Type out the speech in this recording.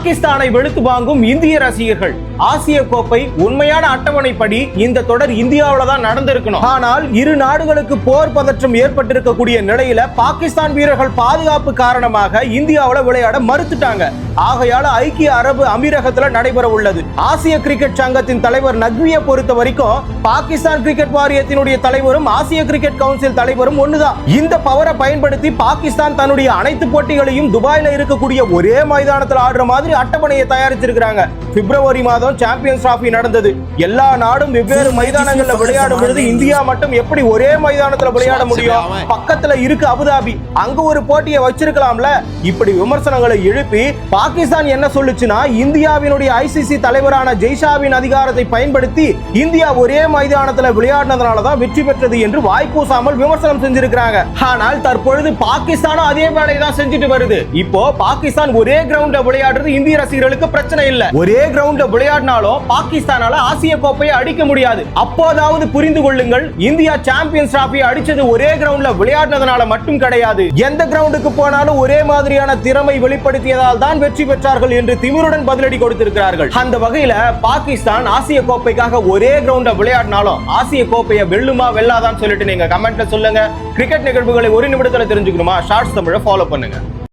பாகிஸ்தானை வெளுத்து வாங்கும் இந்திய ரசிகர்கள். ஆசிய கோப்பை உண்மையான அட்டவணைப்படி இந்த தொடர் இந்தியாவில தான் நடந்திருக்கணும். ஆனால் இரு நாடுகளுக்கு போர் பதற்றம் ஏற்பட்டிருக்கக்கூடிய நிலையில பாகிஸ்தான் வீரர்கள் பாதுகாப்பு காரணமாக இந்தியாவில விளையாட மறுத்துட்டாங்க. ஆகையால ஐக்கிய அரபு அமீரகத்துல நடைபெற உள்ளது. ஆசிய கிரிக்கெட் சங்கத்தின் தலைவர் நக்வியை பொறுத்த வரைக்கும் பாகிஸ்தான் கிரிக்கெட் வாரியத்தினுடைய தலைவரும் ஆசிய கிரிக்கெட் கவுன்சில் தலைவரும் ஒண்ணுதான். இந்த பவரை பயன்படுத்தி பாகிஸ்தான் தன்னுடைய அனைத்து போட்டிகளையும் துபாயில இருக்கக்கூடிய ஒரே மைதானத்தில் ஆடுற மாதிரி அட்டவணையை தயாரிச்சிருக்காங்க. பிப்ரவரி மாதம் சாம்பியன்ஸ் டிராபி நடந்தது. எல்லா நாடும் வெவ்வேறு மைதானங்கள்ல விளையாடும் பொழுது இந்தியா மட்டும் எப்படி ஒரே மைதானத்துல விளையாட முடியும்? பக்கத்துல இருக்கு அபுதாபி, அங்க ஒரு போட்டியை வச்சிருக்கலாம்ல. இப்படி விமர்சனங்களை எழுப்பி பாகிஸ்தான் என்ன சொல்லுச்சுன்னா, இந்தியாவினுடைய ஐசிசி தலைவரான ஜெய்ஷாவின் அதிகாரத்தை பயன்படுத்தி இந்தியா ஒரே மைதானத்துல விளையாடினதுனாலதான் வெற்றி பெற்றது என்று வாய்ப்பூசாமல் விமர்சனம் செஞ்சிருக்காங்க. ஆனால் தற்பொழுது பாகிஸ்தானும் அதே வேலையை தான் செஞ்சுட்டு வருது. இப்போ பாகிஸ்தான் ஒரே கிரவுண்ட்ல விளையாடுறது இந்திய ரசிகர்களுக்கு பிரச்சனை இல்ல. ஒரே கிரவுண்ட்ல விளையாடினாலும் பாகிஸ்தானால ஆசிய கோப்பையை அடிக்க முடியாது. அப்போதாவது புரிந்து கொள்ளுங்கள், இந்தியா சாம்பியன்ஸ் டிராபி அடிச்சது ஒரே கிரவுண்ட்ல விளையாடினதுனால மட்டும் கிடையாது. எந்த கிரவுண்டுக்கு போனாலும் ஒரே மாதிரியான திறமை வெளிப்படுத்தியதால் தான் வெற்றி பெற்றார்கள் என்று திமிருடன் பதிலடி கொடுத்திருக்கிறார்கள். அந்த வகையில பாகிஸ்தான் ஆசிய கோப்பைக்காக ஒரே கிரவுண்ட்ல விளையாடினாலும் ஆசிய கோப்பையை வெல்லுமா வெல்லாதான்னு சொல்லிட்டு நீங்க கமெண்ட்ல சொல்லுங்க. கிரிக்கெட் நிகழ்வுகளை ஒரு நிமிடத்துல தெரிஞ்சுக்கணுமா? ஷார்ட்ஸ் தமிழை ஃபாலோ பண்ணுங்க.